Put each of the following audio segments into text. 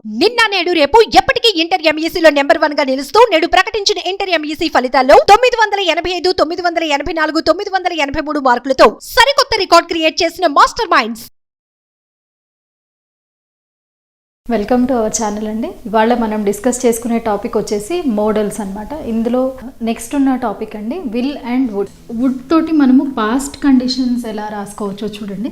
నిన్న నేడు రేపు ఎప్పటికీ ఇంటర్ ఎంఈసీలో నెంబర్ 1 గా నిలుస్తూ నేడు ప్రకటించిన ఇంటర్ ఎంఈసీ ఫలితాల్లో 985, 984, 983 మార్కులతో సరికొత్త రికార్డ్ క్రియేట్ చేసిన master minds. Welcome to our channel అండి. ఇవాళ మనం డిస్కస్ చేసుకునే టాపిక్ వచ్చేసి మోడల్స్ అన్నమాట. ఇందులో నెక్స్ట్ ఉన్న టాపిక్ అండి విల్ అండ్ వుడ్. వుడ్ తోటి మనము పాస్ట్ కండిషన్స్ ఎలా రాసుకోవచ్చో చూడండి.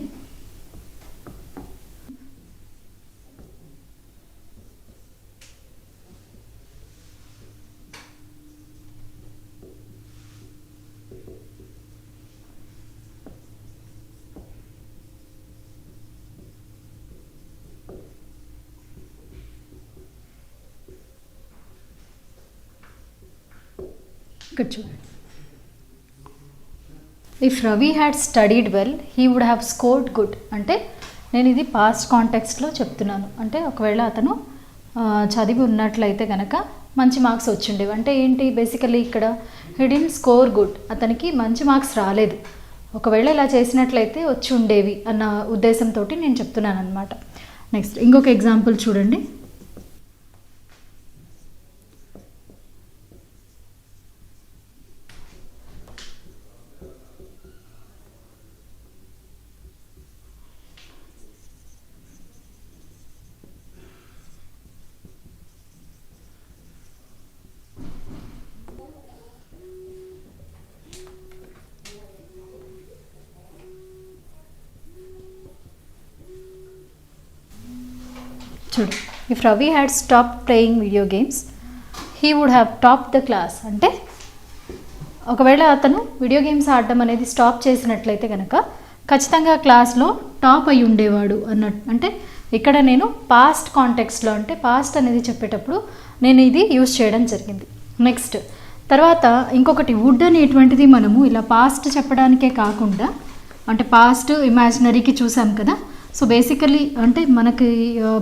ఇక్కడ చూడండి. If Ravi had studied well he would have scored good. అంటే నేను ఇది పాస్ట్ కాంటెక్స్ట్లో చెప్తున్నాను. అంటే ఒకవేళ అతను చదివి ఉన్నట్లయితే కనుక మంచి మార్క్స్ వచ్చిండేవి. అంటే ఏంటి, బేసికలీ ఇక్కడ హీ డిడ్ంట్ స్కోర్ గుడ్, అతనికి మంచి మార్క్స్ రాలేదు. ఒకవేళ ఇలా చేసినట్లయితే వచ్చి ఉండేవి అన్న ఉద్దేశంతో నేను చెప్తున్నాను అనమాట. నెక్స్ట్ ఇంకొక ఎగ్జాంపుల్ చూడండి. చూడు, if Ravi had stop playing video games he would have top the class. అంటే ఒకవేళ అతను వీడియో గేమ్స్ ఆడడం అనేది స్టాప్ చేసినట్లయితే కనుక ఖచ్చితంగా క్లాస్లో టాప్ అయి ఉండేవాడు అన్నట్టు. అంటే ఇక్కడ నేను పాస్ట్ కాంటెక్స్ట్లో, అంటే పాస్ట్ అనేది చెప్పేటప్పుడు నేను ఇది యూజ్ చేయడం జరిగింది. నెక్స్ట్ తర్వాత ఇంకొకటి వుడ్ అనేటువంటిది మనము ఇలా పాస్ట్ చెప్పడానికే కాకుండా, అంటే పాస్ట్ ఇమాజినరీకి చూసాం కదా. సో బేసికలీ అంటే మనకి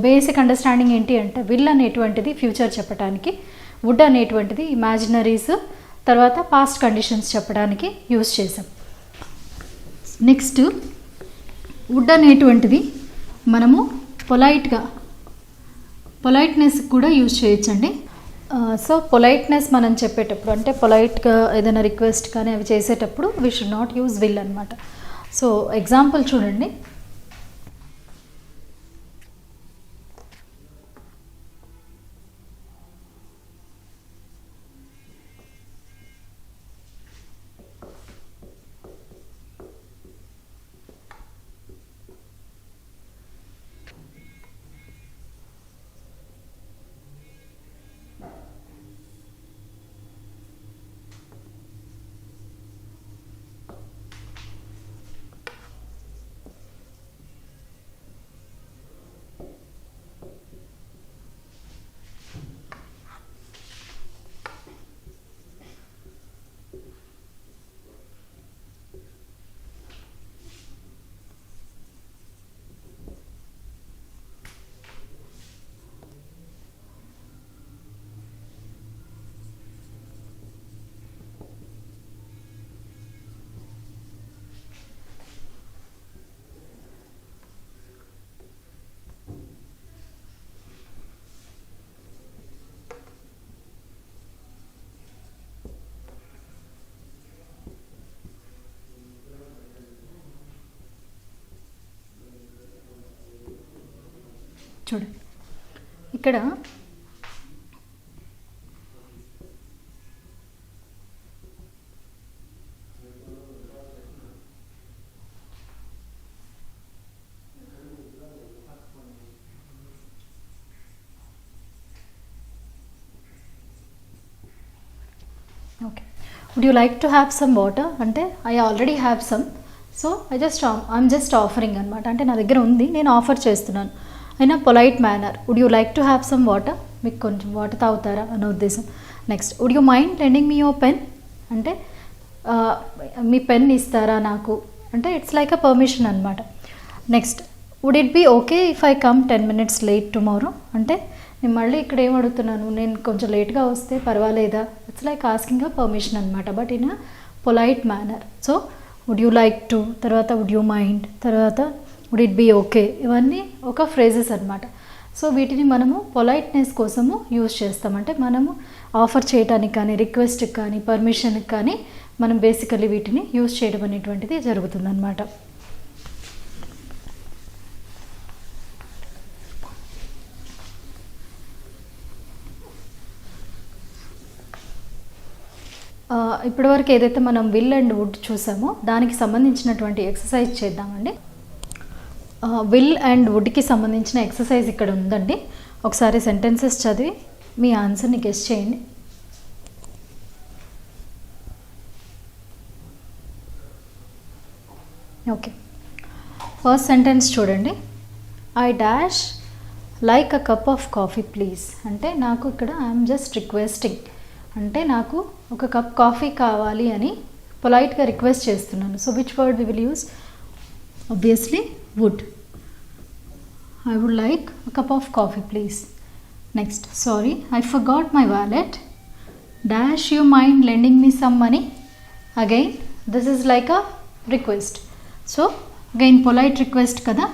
బేసిక్ అండర్స్టాండింగ్ ఏంటి అంటే విల్ అనేటువంటిది ఫ్యూచర్ చెప్పడానికి, వుడ్ అనేటువంటిది ఇమాజినరీస్, తర్వాత పాస్ట్ కండిషన్స్ చెప్పడానికి యూజ్ చేసాం. నెక్స్ట్ వుడ్ అనేటువంటిది మనము పొలైట్నెస్ కూడా యూజ్ చేయొచ్చండి. సో పొలైట్నెస్ మనం చెప్పేటప్పుడు, అంటే పొలైట్గా ఏదైనా రిక్వెస్ట్ కానీ అవి చేసేటప్పుడు we should not use will అనమాట. సో ఎగ్జాంపుల్ చూడండి. చూడండి ఇక్కడ okay, would you like to have some water అంటే I already have some, so I'm just offering అనమాట. అంటే నా దగ్గర ఉంది, నేను ఆఫర్ చేస్తున్నాను అయినా polite manner. Would you like to have some water, మీకు కొంచెం వాటర్ తాగుతారా అన్న ఉద్దేశం. Next would you mind lending me your pen, అంటే మీ పెన్ ఇస్తారా నాకు, అంటే ఇట్స్ లైక్ అ పర్మిషన్ అనమాట. Next would it be okay if I come 10 minutes late tomorrow, అంటే నేను మళ్ళీ ఇక్కడ ఏం అడుగుతున్నాను, నేను కొంచెం లేట్గా వస్తే పర్వాలేదా, it's like asking a permission అనమాట, but in a polite manner. So would you like to, తర్వాత వుడ్ యూ మైండ్, తర్వాత వుడ్ ఇట్ బీ ఓకే, ఇవన్నీ ఒక ఫ్రేజెస్ అనమాట. సో వీటిని మనము పొలైట్నెస్ కోసము యూజ్ చేస్తాం. అంటే మనము ఆఫర్ చేయడానికి కానీ, రిక్వెస్ట్కి కానీ, పర్మిషన్కి కానీ మనం బేసికలీ వీటిని యూజ్ చేయడం అనేటువంటిది జరుగుతుందన్నమాట. ఇప్పటివరకు ఏదైతే మనం విల్ అండ్ వుడ్ చూసామో దానికి సంబంధించినటువంటి ఎక్సర్సైజ్ చేద్దామండి. విల్ అండ్ వుడ్కి సంబంధించిన ఎక్సర్సైజ్ ఇక్కడ ఉందండి. ఒకసారి సెంటెన్సెస్ చదివి మీ ఆన్సర్ని గెస్ చేయండి. ఓకే, ఫస్ట్ సెంటెన్స్ చూడండి. I dash like a cup of coffee please. అంటే నాకు ఇక్కడ ఐఎమ్ జస్ట్ రిక్వెస్టింగ్, అంటే నాకు ఒక కప్ కాఫీ కావాలి అని పొలైట్గా రిక్వెస్ట్ చేస్తున్నాను. So which word we will use? Obviously would. I would like a cup of coffee please. Next, sorry, I forgot my wallet. Dash, you mind lending me some money? Again, this is like a request. So, again polite request kada,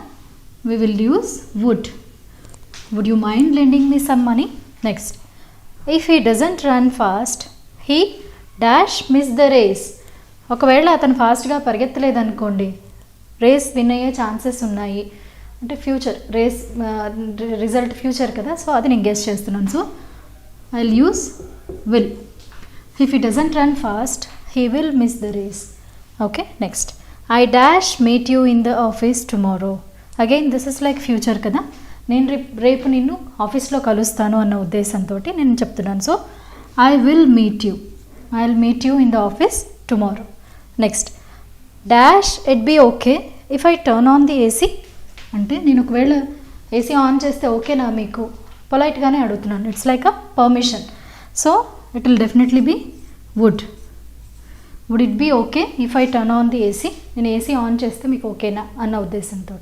we will use would. Would you mind lending me some money? Next, if he doesn't run fast, he dash miss the race. ఒకవేళ అతను ఫాస్ట్గా పరిగెత్తలేదనుకోండి, race win అయ్యే chances ఉన్నాయి. అంటే future race result future కదా, so అది నేను గెస్ చేస్తున్నాను. So I will use will. If he doesn't run fast he will miss the race. Okay, next, I dash meet you in the office tomorrow. Again this is like future కదా, నేను రేపు నిన్ను ఆఫీస్లో కలుస్తాను అన్న ఉద్దేశంతో నేను చెప్తున్నాను. So I will meet you in the office tomorrow. Next, dash it be okay if I turn on the AC. అంటే నేను ఒకవేళ ఏసీ ఆన్ చేస్తే ఓకేనా మీకు, పొలైట్గానే అడుగుతున్నాను. It's like a permission. So it will definitely be would. Would it be okay if I turn on the AC. నేను AC on చేస్తే మీకు ఓకేనా అన్న ఉద్దేశంతో.